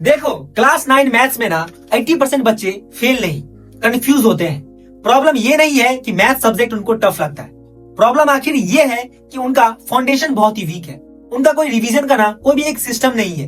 देखो class 9 maths में ना 80% बच्चे फेल नहीं, कंफ्यूज होते हैं। प्रॉब्लम ये नहीं है कि मैथ सब्जेक्ट उनको टफ लगता है, प्रॉब्लम आखिर ये है कि उनका फाउंडेशन बहुत ही वीक है। उनका कोई रिवीजन का ना कोई भी एक सिस्टम नहीं है।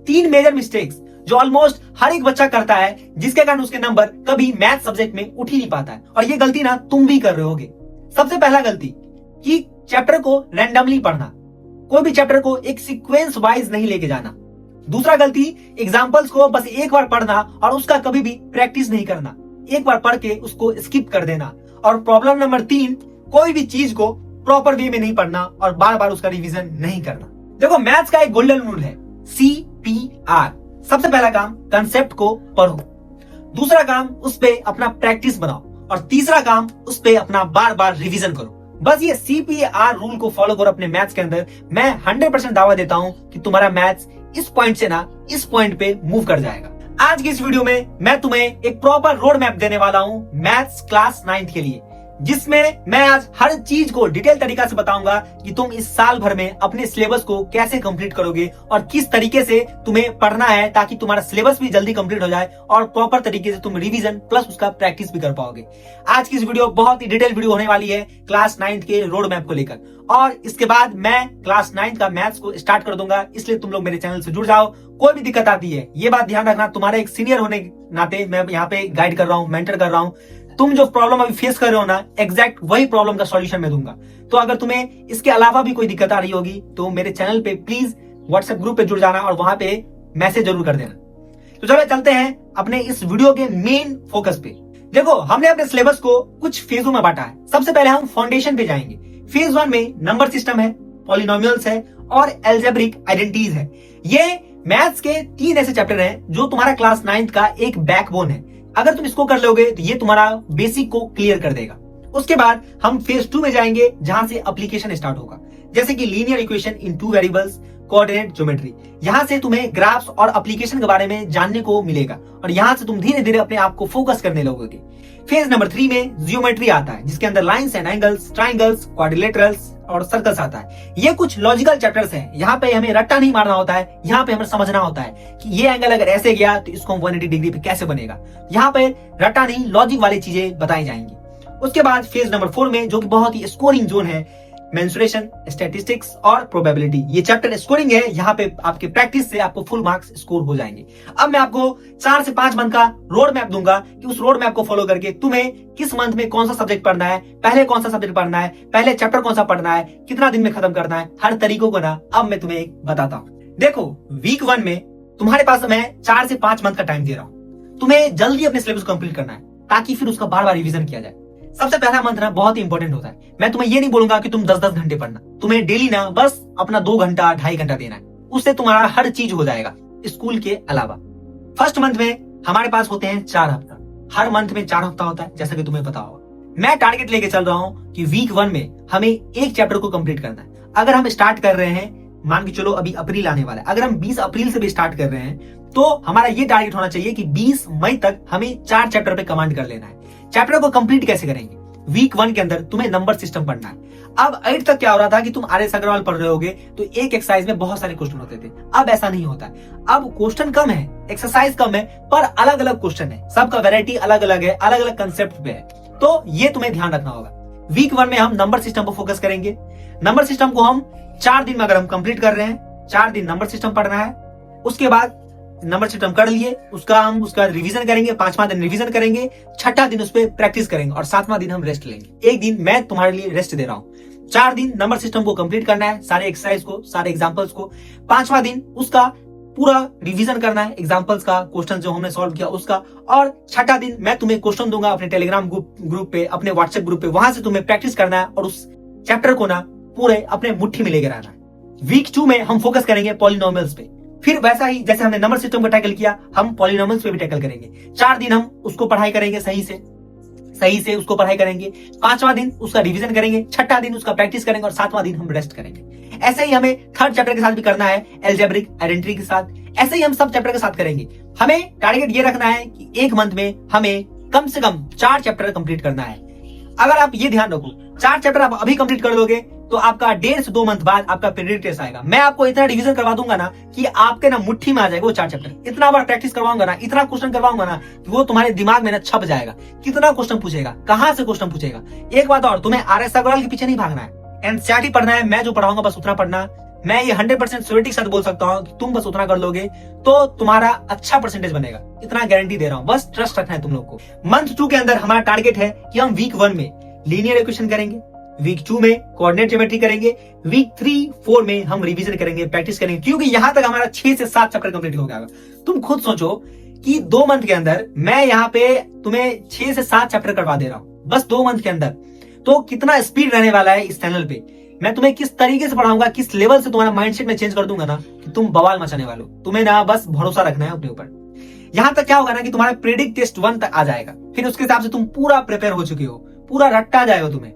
3 मेजर मिस्टेक्स जो ऑलमोस्ट हर एक बच्चा करता है, जिसके कारण उसके नंबर कभी मैथ सब्जेक्ट में उठ ही नहीं पाता है। और ये गलती ना तुम भी कर रहे होगे। सबसे पहला गलती कि चैप्टर को रैंडमली पढ़ना, कोई भी चैप्टर को एक सीक्वेंस वाइज नहीं लेके जाना। दूसरा गलती, एग्जाम्पल्स को बस एक बार पढ़ना और उसका कभी भी प्रैक्टिस नहीं करना, एक बार पढ़ के उसको स्किप कर देना। और प्रॉब्लम नंबर 3, कोई भी चीज को प्रॉपर वे में नहीं पढ़ना और बार बार उसका रिवीजन नहीं करना। देखो मैथ्स का एक गोल्डन रूल है, CPR। सबसे पहला काम, कंसेप्ट को पढ़ो। दूसरा काम, उस पे अपना प्रैक्टिस बनाओ। और तीसरा काम, उस पे अपना बार बार रिवीजन करो। बस ये CPR रूल को फॉलो करो अपने मैथ्स के अंदर। मैं 100% दावा देता हूं कि तुम्हारा मैथ्स इस पॉइंट से ना इस पॉइंट पे मूव कर जाएगा। आज की इस वीडियो में मैं तुम्हें एक प्रॉपर रोड मैप देने वाला हूं मैथ्स क्लास 9 के लिए, जिसमें मैं आज हर चीज को डिटेल तरीका से बताऊंगा कि तुम इस साल भर में अपने सिलेबस को कैसे कंप्लीट करोगे और किस तरीके से तुम्हें पढ़ना है, ताकि तुम्हारा सिलेबस भी जल्दी कंप्लीट हो जाए और प्रॉपर तरीके से तुम रिवीजन प्लस उसका प्रैक्टिस भी कर पाओगे। आज की इस वीडियो बहुत ही डिटेल वीडियो होने वाली है क्लास 9 के रोड मैप को लेकर, और इसके बाद मैं क्लास 9 का मैथ्स को स्टार्ट कर दूंगा। इसलिए तुम लोग मेरे चैनल से जुड़ जाओ। कोई भी दिक्कत आती है, ये बात ध्यान रखना, तुम्हारे एक सीनियर होने के नाते मैं यहाँ पे गाइड कर रहा हूँ, मेंटर कर रहा हूँ। तुम जो प्रॉब्लम अभी फेस कर रहे हो ना, एग्जैक्ट वही प्रॉब्लम का सॉल्यूशन मैं दूंगा। तो अगर तुम्हें इसके अलावा भी कोई दिक्कत आ रही होगी तो मेरे चैनल पे प्लीज व्हाट्सएप ग्रुप पे जुड़ जाना और वहां पे मैसेज जरूर कर देना। तो चलो चलते हैं अपने इस वीडियो के मेन फोकस पे। देखो हमने अपने सिलेबस को कुछ फेजों में बांटा है। सबसे पहले हम फाउंडेशन पे जाएंगे। फेज 1 में नंबर सिस्टम है, पॉलिनोमियल्स है और अलजेब्रिक आइडेंटिटीज है। ये मैथ्स के 3 ऐसे चैप्टर हैं जो तुम्हारा क्लास 9 का एक बैकबोन है। अगर तुम इसको कर लोगे तो ये तुम्हारा बेसिक को क्लियर कर देगा। उसके बाद हम फेज 2 में जाएंगे, जहां से एप्लीकेशन स्टार्ट होगा, जैसे कि linear equation in 2 variables, coordinate geometry. यहां से तुम्हें ग्राफ्स और एप्लीकेशन के बारे में जानने को मिलेगा और यहां से तुम धीरे धीरे अपने आप को फोकस करने लगोगे। फेज नंबर 3 में जियोमेट्री आता है, जिसके अंदर lines and angles, triangles, quadrilaterals और सर्कल्स आता है। ये कुछ लॉजिकल चैप्टर्स हैं। यहाँ पे हमें रट्टा नहीं मारना होता है, यहाँ पे हमें समझना होता है कि ये एंगल अगर ऐसे गया तो इसको 180 डिग्री पे कैसे बनेगा। यहाँ पे रट्टा नहीं, लॉजिक वाली चीजें बताई जाएंगी। उसके बाद फेज नंबर 4 में, जो कि बहुत ही स्कोरिंग जोन है, मेंसुरेशन, स्टैटिस्टिक्स और प्रोबेबिलिटी। ये चैप्टर स्कोरिंग है, यहाँ पे आपके प्रैक्टिस से आपको फुल मार्क्स स्कोर हो जाएंगे। अब मैं आपको 4 से 5 मंथ का रोड मैप दूंगा कि उस रोड मैप को फॉलो करके तुम्हें किस मंथ में कौन सा सब्जेक्ट पढ़ना है, पहले कौन सा सब्जेक्ट पढ़ना है, पहले चैप्टर कौन सा पढ़ना है, कितना दिन में खत्म करना है, हर तरीकों को ना अब मैं तुम्हें बताता हूँ। देखो वीक 1 में तुम्हारे पास मैं 4 से 5 मंथ का टाइम दे रहा हूँ। तुम्हें जल्दी अपने सिलेबस कंप्लीट करना है ताकि फिर उसका बार बार रिवीजन किया जाए। सबसे पहला मंथ ना बहुत ही इंपॉर्टेंट होता है। मैं तुम्हें ये नहीं बोलूंगा कि तुम 10-10 घंटे पढ़ना, तुम्हें डेली ना बस अपना 2 घंटा 2.5 घंटा देना है। उससे तुम्हारा हर चीज हो जाएगा स्कूल के अलावा। फर्स्ट मंथ में हमारे पास होते हैं 4 हफ्ता। हर मंथ में 4 हफ्ता होता है, जैसा कि तुम्हें पता होगा। मैं टारगेट लेके चल रहा हूं कि वीक 1 में हमें एक चैप्टर को कंप्लीट करना है। अगर हम स्टार्ट कर रहे हैं, मान के चलो अभी अप्रैल आने वाला है, अगर हम 20 अप्रैल से भी स्टार्ट कर रहे हैं तो हमारा ये टारगेट होना चाहिए कि 20 मई तक हमें 4 चैप्टर पे कमांड कर लेना है। चैप्टर को कंप्लीट कैसे करेंगे? वीक 1 के अंदर तुम्हें नंबर सिस्टम पढ़ना है। अब 8 तक क्या हो रहा था कि तुम RS अग्रवाल पढ़ रहे होगे तो एक एक्सरसाइज में बहुत सारे क्वेश्चन होते थे। अब ऐसा नहीं होता है। अब क्वेश्चन कम है, एक्सरसाइज कम है, पर अलग अलग क्वेश्चन है। सबका वैरायटी अलग अलग है, अलग अलग कंसेप्ट पे है। तो ये तुम्हें ध्यान रखना होगा। वीक 1 में हम नंबर सिस्टम पर फोकस करेंगे। नंबर सिस्टम को हम 4 दिन में अगर हम कंप्लीट कर रहे हैं, 4 दिन नंबर सिस्टम पढ़ना है। उसके बाद नंबर सिस्टम कर लिए, उसका रिवीजन करेंगे, 5वां दिन रिवीजन करेंगे, 6ठा दिन उस पर प्रैक्टिस करेंगे और 7वां दिन हम रेस्ट लेंगे। एक दिन मैं तुम्हारे लिए रेस्ट दे रहा हूँ। 4 दिन नंबर सिस्टम को कंप्लीट करना है, सारे एक्सरसाइज को, सारे एग्जांपल्स को। 5वां दिन उसका पूरा रिवीजन करना है, एग्जांपल्स का, क्वेश्चन जो हमने सॉल्व किया उसका। और 6ठा दिन मैं तुम्हें क्वेश्चन दूंगा अपने टेलीग्राम ग्रुप पे, अपने व्हाट्सएप ग्रुप पे। वहां से तुम्हें प्रैक्टिस करना है और उस चैप्टर को ना पूरे अपने मुट्ठी में लेकर आना है। वीक 2 में हम फोकस करेंगे पॉलिनोमियल्स पे। फिर वैसा ही जैसे हमने नंबर सिस्टम को टैकल किया, हम पॉलिनोमियल्स पे भी टैकल करेंगे। 4 दिन हम उसको पढ़ाई करेंगे, सही से उसको पढ़ाई करेंगे। 5वां दिन उसका रिवीजन करेंगे, 6ठा दिन उसका प्रैक्टिस करेंगे और 7वां दिन हम रेस्ट करेंगे। ऐसे ही हमें थर्ड चैप्टर के साथ भी करना है, अलजेब्रिक आइडेंटिटी के साथ। ऐसे ही हम सब चैप्टर के साथ करेंगे। हमें टारगेट ये रखना है कि एक मंथ में हमें कम से कम 4 चैप्टर कंप्लीट करना है। अगर आप ये ध्यान रखो, 4 चैप्टर आप अभी कंप्लीट कर लोगे तो आपका 1.5 से 2 मंथ बाद आपका प्रीलिमिनरी टेस्ट आएगा। मैं आपको इतना रिवीजन करवा दूंगा ना कि आपके ना मुट्ठी में आ जाएगा वो 4 चैप्टर। इतना बार प्रैक्टिस करवाऊंगा ना, इतना क्वेश्चन करवाऊंगा ना कि वो तुम्हारे दिमाग में ना छप जाएगा। कितना क्वेश्चन पूछेगा, कहां से क्वेश्चन पूछेगा। एक बात और, तुम्हें RS अग्रवाल के पीछे नहीं भागना है, एनसीईआरटी पढ़ना है। मैं जो पढ़ाऊंगा बस उतना पढ़ना। मैं ये 100% श्योरिटी के साथ बोल सकता हूँ कि तुम बस उतना कर लोगे तो तुम्हारा अच्छा परसेंटेज बनेगा, इतना गारंटी दे रहा हूँ। बस ट्रस्ट रखना है तुम लोग को। मंथ 2 के अंदर हमारा टारगेट है कि हम वीक 1 में लीनियर इक्वेशन करेंगे, वीक 2 में कोऑर्डिनेट ज्योमेट्री करेंगे, वीक 3, 4 में हम रिवीजन करेंगे, प्रैक्टिस करेंगे, क्योंकि यहां तक हमारा 6 से 7 चैप्टर कंप्लीट हो जाएगा। तुम खुद सोचो कि 2 मंथ के अंदर मैं यहाँ पे तुम्हें 6 से 7 चैप्टर करवा दे रहा हूँ बस 2 मंथ के अंदर। तो कितना स्पीड रहने वाला है इस चैनल पे, मैं तुम्हें किस तरीके से पढ़ाऊंगा, किस लेवल से तुम्हारा माइंडसेट में चेंज कर दूंगा ना कि तुम बवाल मचाने वाले हो। तुम्हें ना बस भरोसा रखना है अपने ऊपर। यहां तक क्या होगा ना कि तुम्हारा प्रेडिक्ट टेस्ट 1 तक आ जाएगा, फिर उसके हिसाब से तुम पूरा प्रिपेयर हो चुके हो, पूरा रट्टा जाएगा तुम्हें।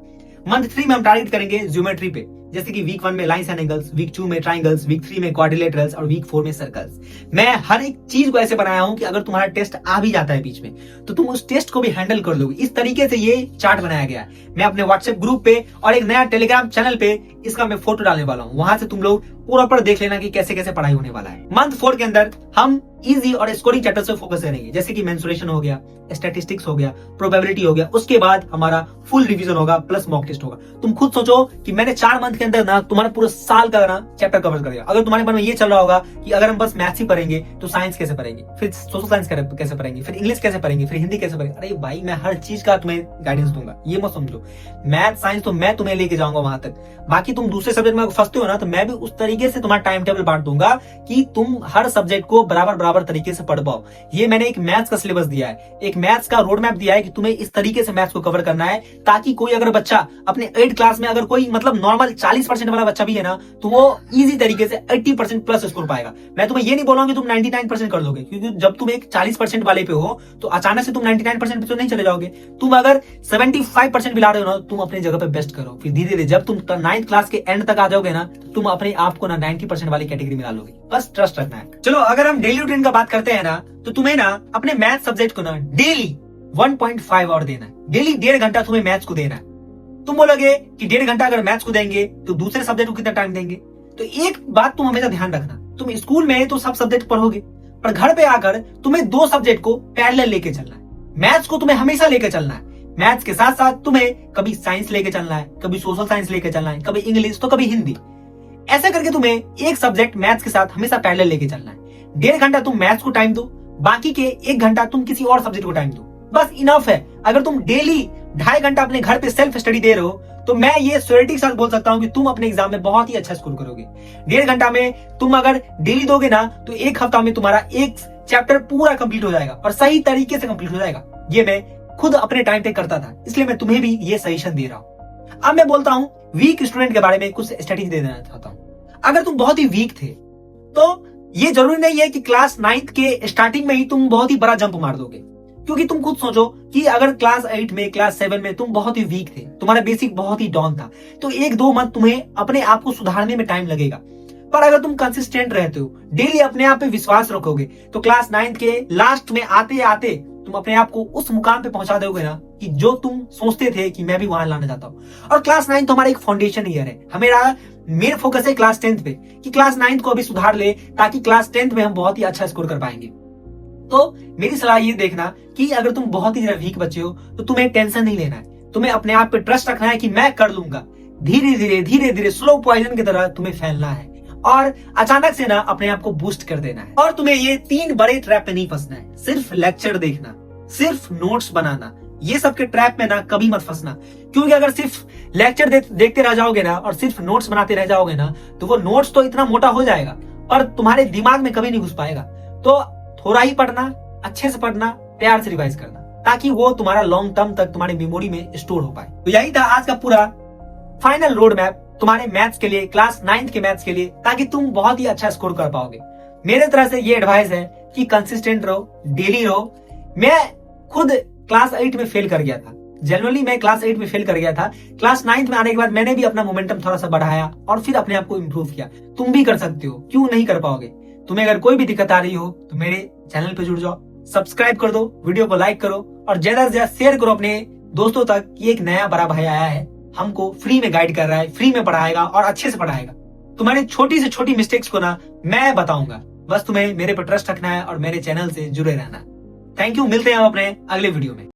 मंथ 3 में हम टारगेट करेंगे ज्योमेट्री पे, जैसे कि वीक 1 में लाइन्स एंड एंगल्स, वीक 2 में ट्राइंगल्स, वीक 3 में क्वाड्रिलेटरल्स और वीक 4 में सर्कल्स। मैं हर एक चीज को ऐसे बनाया हूं कि अगर तुम्हारा टेस्ट आ भी जाता है बीच में तो तुम उस टेस्ट को भी हैंडल कर लोगे। इस तरीके से ये चार्ट बनाया गया है। मैं अपने व्हाट्सएप ग्रुप पे और एक नया टेलीग्राम चैनल पे इसका मैं फोटो डालने वाला हूं, वहां से तुम लोग पूरा पर देख लेना कि कैसे कैसे पढ़ाई होने वाला है। मंथ 4 के अंदर हम इजी और स्कोरिंग चैप्टर से फोकस करेंगे, जैसे कि मेंसुरेशन हो गया, स्टैटिस्टिक्स हो गया, प्रोबेबिलिटी हो गया। उसके बाद हमारा फुल रिवीजन होगा प्लस मॉक टेस्ट होगा। तुम खुद सोचो कि मैंने 4 मंथ के अंदर ना तुम्हारा पूरा साल का ना चैप्टर कवर कर दिया। अगर तुम्हारे मन में ये चल रहा होगा कि अगर हम बस मैथ्स ही पढ़ेंगे तो साइंस कैसे पढ़ेंगे, फिर सोशल साइंस कैसे पढ़ेंगे, फिर इंग्लिश कैसे पढ़ेंगे, फिर हिंदी कैसे पढ़ेंगे। अरे भाई, मैं हर चीज का तुम्हें गाइडेंस दूंगा, ये मत समझो। मैथ साइंस तो मैं तुम्हें लेके जाऊंगा वहां तक। बाकी तुम दूसरे सब्जेक्ट में फंसते हो ना, तो मैं भी उस तरीके से तुम्हारा टाइम टेबल बांट दूंगा कि तुम हर सब्जेक्ट को बराबर तरीके से पढ़ पाओ। ये मैंने एक मैथ्स का सिलेबस दिया है, एक मैथ्स का रोड मैप दिया है कि तुम्हें इस तरीके से मैथ्स को कवर करना है, ताकि कोई अगर बच्चा अपने 8th क्लास में अगर कोई मतलब नॉर्मल 40% वाला बच्चा भी है ना, तो वो इजी तरीके से 80% प्लस स्कोर पाएगा। मैं तुम्हें ये नहीं बोल रहा हूं कि तुम 99% कर लोगे, क्योंकि जब तुम एक 40% वाले पे हो तो अचानक से तुम 99% पे तो नहीं चले जाओगे। तुम अगर 75% भी ला रहे हो ना, तुम अपनी जगह पे बेस्ट करो। फिर धीरे धीरे जब तुम 9th क्लास के एंड तक आ जाओगे ना, तो तुम अपने आप को ना 90% वाली कैटेगरी में डालोगे। बस ट्रस्ट रखना है। चलो, अगर हम डेली रूटीन का बात करते हैं ना, तो तुम्हें ना अपने मैथ सब्जेक्ट को ना डेली 1.5 आवर देना है। डेली 1.5 घंटा तुम्हें मैथ्स को देना है। तुम बोलोगे कि 1.5 घंटा अगर मैथ्स को देंगे तो दूसरे सब्जेक्ट को कितना टाइम देंगे। तो एक बात तुम हमेशा ध्यान रखना, तुम स्कूल में तो सब सब्जेक्ट पढ़ोगे, पर घर पे आकर तुम्हें 2 सब्जेक्ट को पैरेलल लेके चलना है। मैथ्स को तुम्हें हमेशा लेके चलना है। मैथ्स के साथ साथ तुम्हें कभी साइंस लेके चलना है, कभी सोशल साइंस लेके चलना है, कभी इंग्लिश तो कभी हिंदी। ऐसा करके तुम्हें एक सब्जेक्ट मैथ्स के साथ हमेशा पैरेलल लेके चलना है। 1.5 घंटा तुम मैथ्स को टाइम दो, बाकी के 1 घंटा तुम किसी और सब्जेक्ट को टाइम दो, बस इनफ है। अगर तुम डेली 2.5 घंटा अपने घर पे सेल्फ स्टडी दे रहे हो, तो मैं ये श्योरिटी के साथ बोल सकता हूं कि तुम अपने एग्जाम में बहुत ही अच्छा स्कोर करोगे। 1.5 घंटा में तुम अगर डेली दोगे ना, तो 1 हफ्ता में तुम्हारा एक चैप्टर पूरा कंप्लीट हो जाएगा और सही तरीके से कंप्लीट हो जाएगा। ये मैं खुद अपने टाइम पे करता था, इसलिए मैं तुम्हें भी ये सजेशन दे रहा हूं। अब मैं बोलता हूं वीक स्टूडेंट के बारे में कुछ स्ट्रेटेजी दे देना चाहता हूं। अगर तुम बहुत ही वीक थे तो ये जरूरी नहीं है कि क्लास 9th के स्टार्टिंग में ही तुम बहुत ही बड़ा जंप मार दोगे, क्योंकि तुम खुद सोचो कि अगर क्लास 8 में, क्लास 7 में तुम बहुत ही वीक थे, तुम्हारा बेसिक बहुत ही डाउन था, तो 1-2 मंथ तुम्हें अपने आप को सुधारने में टाइम लगेगा। पर अगर तुम कंसिस्टेंट रहते हो, डेली अपने आप पे विश्वास रखोगे, तो क्लास 9th के लास्ट में आते आते तुम अपने आप को उस मुकाम पे पहुंचा दोगे ना कि जो तुम सोचते थे कि मैं भी वहां लाना चाहता हूं। और क्लास 9 तो हमारा एक फाउंडेशन ईयर है। हमारा मेन फोकस है क्लास 10th पे कि क्लास 9th को अभी सुधार ले, ताकि क्लास 10th में हम बहुत ही अच्छा स्कोर कर पाएंगे। तो मेरी सलाह ये देखना कि अगर तुम बहुत ही ज्यादा वीक बच्चे हो तो तुम्हें टेंशन नहीं लेना है, तुम्हें अपने आप पे ट्रस्ट रखना है कि मैं कर लूंगा। धीरे धीरे स्लो पॉइजन की तरह तुम्हें फैलना है और अचानक से ना अपने आप को बूस्ट कर देना है। और तुम्हें ये 3 बड़े ट्रैप पे नहीं फंसना है। सिर्फ लेक्चर देखना, सिर्फ नोट्स बनाना, ये सब के ट्रैप में ना कभी मत फंसना। क्योंकि अगर सिर्फ लेक्चर देखते रह जाओगे ना और सिर्फ नोट्स बनाते रह जाओगे ना, तो वो नोट्स तो इतना मोटा हो जाएगा पर तुम्हारे दिमाग में कभी नहीं घुस पाएगा। तो थोड़ा ही पढ़ना, अच्छे से पढ़ना, प्यार से रिवाइज करना, ताकि वो तुम्हारा लॉन्ग टर्म तक तुम्हारे मेमोरी में स्टोर हो पाए। तो यही था आज का पूरा फाइनल रोड मैप तुम्हारे मैथ्स के लिए, क्लास 9th के मैथ्स के लिए, ताकि तुम बहुत ही अच्छा स्कोर कर पाओगे। मेरे तरह से ये एडवाइस है कि कंसिस्टेंट रहो, डेली रहो। मैं खुद क्लास 8 में फेल कर गया था, जनरली मैं क्लास 8 में फेल कर गया था। क्लास 9th में आने के बाद मैंने भी अपना मोमेंटम थोड़ा सा बढ़ाया और फिर अपने आप को इम्प्रूव किया। तुम भी कर सकते हो, क्यों नहीं कर पाओगे। तुम्हें अगर कोई भी दिक्कत आ रही हो तो मेरे चैनल पे जुड़ जाओ, सब्सक्राइब कर दो, वीडियो को लाइक करो और ज्यादा से ज्यादा शेयर करो अपने दोस्तों तक कि एक नया बड़ा भाई आया है हमको फ्री में गाइड कर रहा है, फ्री में पढ़ाएगा और अच्छे से पढ़ाएगा। तुम्हारे छोटी से छोटी मिस्टेक्स को ना मैं बताऊंगा, बस तुम्हें मेरे पर ट्रस्ट रखना है और मेरे चैनल से जुड़े रहना। थैंक यू, मिलते हैं हम अपने अगले वीडियो में।